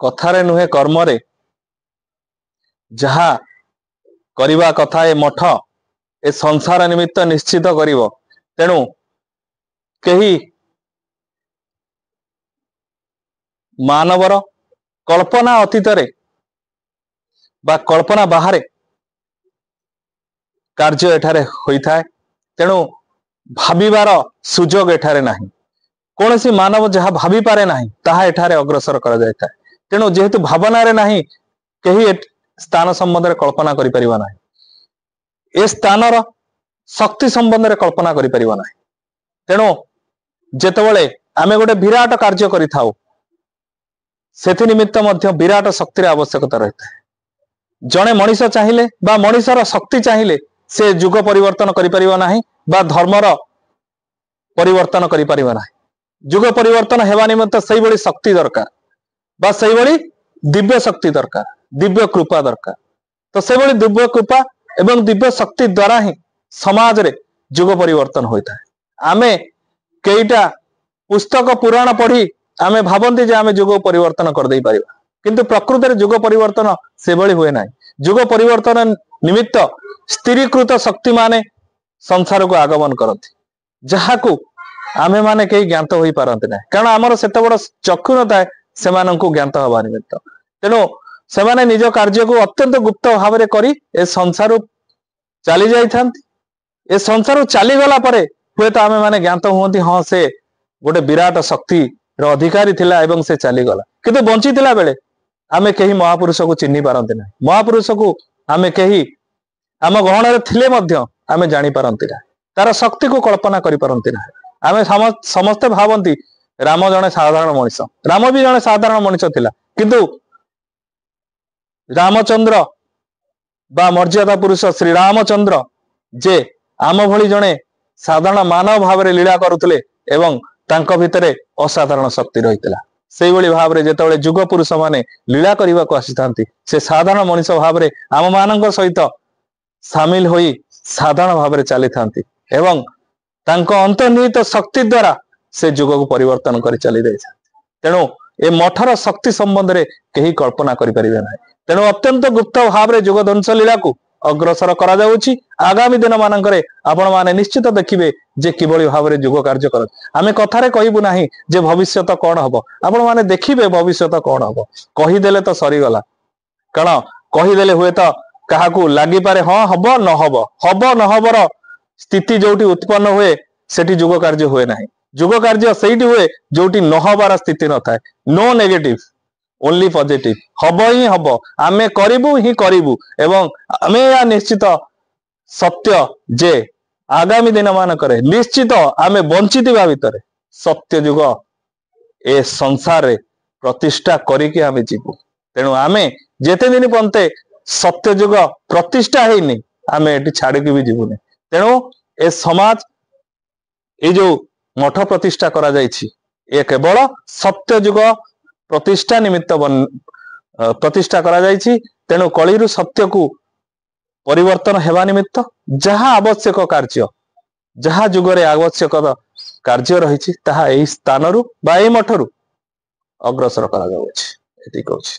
कथारे नुहे कर्मरे जहा करिबा कथा ए मठ ए संसार निमित्त निश्चित करिवो। तेणु कही मानवर कल्पना अतीतरे बा कल्पना बाहरे कार्य एठारे होइथाय। तेणु भाबिबार सुजोग एठारे नाही। कोनोसी मानव जहा भाबी पारे नाही ताहा एठारे अग्रसर करा जायता। तेणु जेहेतु भावना रे नाही कही स्थान संबंध रे कल्पना करि परिबा नाही। ए स्थानर शक्ति संबंध रे कल्पना करि परिबा नाही। तेणु जेतेबेले आमे गोटे विराट कार्य करि थाउ सेथि निमित्त मध्य विराट शक्ति रे आवश्यकता रहता है। जणे मनीष चाहिले बा मनीषर शक्ति चाहिले से युग परिवर्तन करि परिबा नाही बा धर्मर परिवर्तन करि परिबा नाही। युग परिवर्तन हेबा निमित्त सही बड़ी शक्ति दरकार बा सही बड़ी दिव्य शक्ति दरकार, दिव्य कृपा दरकार। तो से बड़ी दिव्य कृपा एवं दिव्य शक्ति द्वारा ही समाज रे युग परिवर्तन होता है। आमे कईटा पुस्तक पुराण पढ़ी आमे भावंती जे आमे युग परिवर्तन कर दे पारिबा, किंतु प्रकृति रे युग परिवर्तन से बड़ी हुए नाही। युग परिवर्तन निमित्त स्थिरीकृत शक्ति माने संसार को आगमन करती, जहा को आमे माने कई ज्ञात होई पारंती ना, कारण आमर सेते बड़ चक्षु न थाए सेमानंकु ज्ञात हवा निमित्त। तेणु सेमाने निज कार्य को अत्यंत गुप्त भाव रे करी ए संसार चली जाइथांती। ए संसार चली गला परे हुए तो आमे माने ज्ञात हुंती हां से गोटे विराट शक्ति रो अधिकारी थिला एवं से चली गला, किंतु बंची थिला बेले आमे कही महापुरुष को चिन्हि पारंती ना। महापुरुष को आमे कही आम गहन रे थिले मध्य आमे जानि पारंती ना, तार शक्ति को कल्पना करि पारंती ना। आमे समस्ते भावंती राम जने साधारण मनुष्य, राम भी जने साधारण मनुष्य थिला, किंतु रामचंद्र बा मर्यादा पुरुष श्री रामचंद्र जे आम भली जने साधारण मानव भाव रे लीला करुतले एवं तांको भितरे असाधारण शक्ति रहितला। सेही भली भाव रे जेतेबेले युग पुरुष माने लीला करिबा को आसीथांती से साधारण मनुष्य भाव रे आम मानक सहित सामिल होई साधारण भाव रे चली थांती एवं तांको अंतर्निहित शक्ति द्वारा से युग को परिवर्तन कर चली जाए। तेणु ए मठर शक्ति संबंध रे कहीं कल्पना करि परिबे नाही। तेणु अत्यंत गुप्त भाव रे युग ध्वंस लीला को अग्रसर करा जाउची। आगामी दिन मानकरे आपण माने निश्चित देखिबे जे किबळी भाव रे युग कार्य कर। आमे कथारे कहिबु नाही जे भविष्यत कोन हबो, आपण माने देखिबे भविष्यत कोन हबो। कहि देले तो सरी गला, कारण कहि देले हुए तो काहाकू लागि पारे हां हबो न हबो, हबो न हबर स्थिति जोटी उत्पन्न हुए सेठी युग कार्य हुए नाही। युग कार्य सेठी हुए जोटी न हबार स्थिति न थाए। No negative, only positive. हबो ही हबो, आमे करिबु ही करिबु एवं आमे या निश्चित सत्य जे आगामी दिन मान करे निश्चित आमे बंचितिबा भितरे सत्य युग ए संसार रे प्रतिष्ठा करिके आमे जीवु। तेणु आमे जेते दिन पंते सत्य युग प्रतिष्ठा हेनी आमे एटी छाड़िक भी जीवुनी। तेणु ए समाज ए जो मठ प्रतिष्ठा करा जायछि ए केवल सत्य युग प्रतिष्ठा निमित्त प्रतिष्ठा करा जायछि। तेणु कलिरु सत्य को परिवर्तन हेबा निमित्त जहा आवश्यक कार्य, जहा युगरे आवश्यक कार्य रहिछि ताहा एही स्थानरु बा एही मठरु अग्रसर करा जाउछि। एति कहछि।